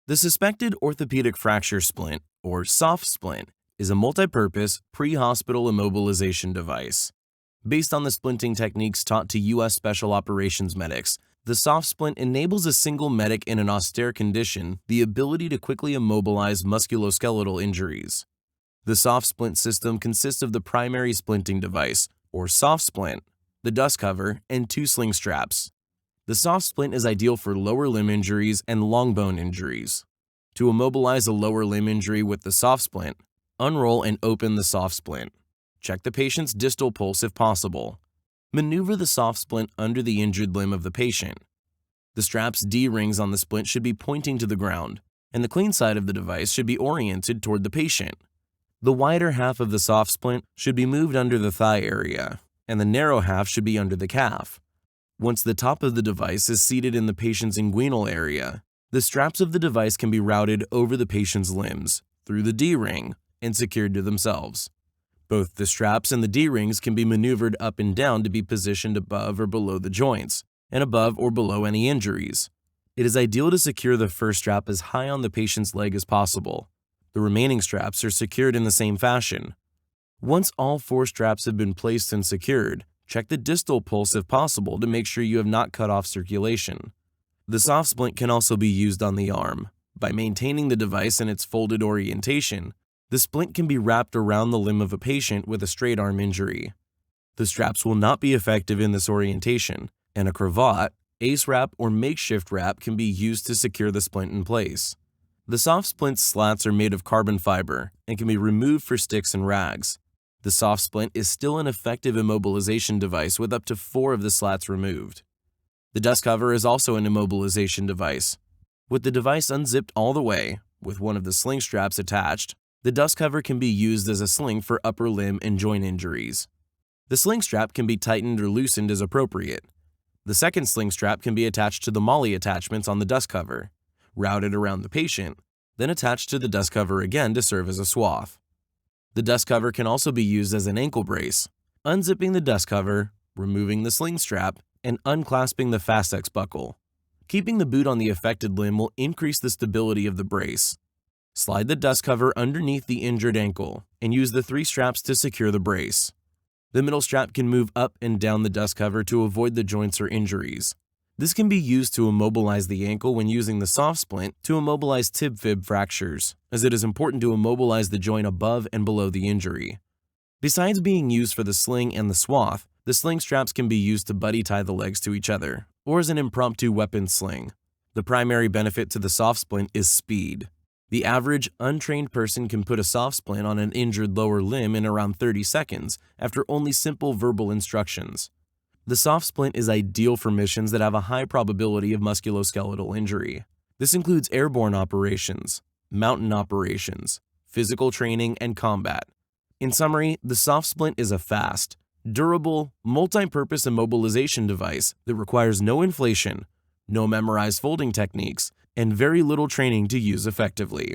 The suspected orthopedic fracture splint, or SOF Splint, is a multi-purpose pre-hospital immobilization device. Based on the splinting techniques taught to U.S. Special Operations medics, the SOF Splint enables a single medic in an austere condition the ability to quickly immobilize musculoskeletal injuries. The SOF Splint system consists of the primary splinting device, or SOF Splint, the dust cover, and two sling straps. The SOF Splint is ideal for lower limb injuries and long bone injuries. To immobilize a lower limb injury with the SOF Splint, unroll and open the SOF Splint. Check the patient's distal pulse if possible. Maneuver the SOF Splint under the injured limb of the patient. The strap's D-rings on the splint should be pointing to the ground, and the clean side of the device should be oriented toward the patient. The wider half of the SOF Splint should be moved under the thigh area, and the narrow half should be under the calf. Once the top of the device is seated in the patient's inguinal area, the straps of the device can be routed over the patient's limbs, through the D-ring, and secured to themselves. Both the straps and the D-rings can be maneuvered up and down to be positioned above or below the joints, and above or below any injuries. It is ideal to secure the first strap as high on the patient's leg as possible. The remaining straps are secured in the same fashion. Once all four straps have been placed and secured, check the distal pulse if possible to make sure you have not cut off circulation. The SOF Splint can also be used on the arm. By maintaining the device in its folded orientation, the splint can be wrapped around the limb of a patient with a straight arm injury. The straps will not be effective in this orientation, and a cravat, ace wrap, or makeshift wrap can be used to secure the splint in place. The SOF Splint slats are made of carbon fiber and can be removed for sticks and rags. The SOF Splint is still an effective immobilization device with up to 4 of the slats removed. The dust cover is also an immobilization device. With the device unzipped all the way, with one of the sling straps attached, the dust cover can be used as a sling for upper limb and joint injuries. The sling strap can be tightened or loosened as appropriate. The second sling strap can be attached to the MOLLE attachments on the dust cover, routed around the patient, then attached to the dust cover again to serve as a swath. The dust cover can also be used as an ankle brace, unzipping the dust cover, removing the sling strap, and unclasping the Fastex buckle. Keeping the boot on the affected limb will increase the stability of the brace. Slide the dust cover underneath the injured ankle and use the 3 straps to secure the brace. The middle strap can move up and down the dust cover to avoid the joints or injuries. This can be used to immobilize the ankle when using the SOF Splint to immobilize tib-fib fractures, as it is important to immobilize the joint above and below the injury. Besides being used for the sling and the swath, the sling straps can be used to buddy tie the legs to each other, or as an impromptu weapon sling. The primary benefit to the SOF Splint is speed. The average, untrained person can put a SOF Splint on an injured lower limb in around 30 seconds after only simple verbal instructions. The SOF Splint is ideal for missions that have a high probability of musculoskeletal injury. This includes airborne operations, mountain operations, physical training, and combat. In summary, the SOF Splint is a fast, durable, multi-purpose immobilization device that requires no inflation, no memorized folding techniques, and very little training to use effectively.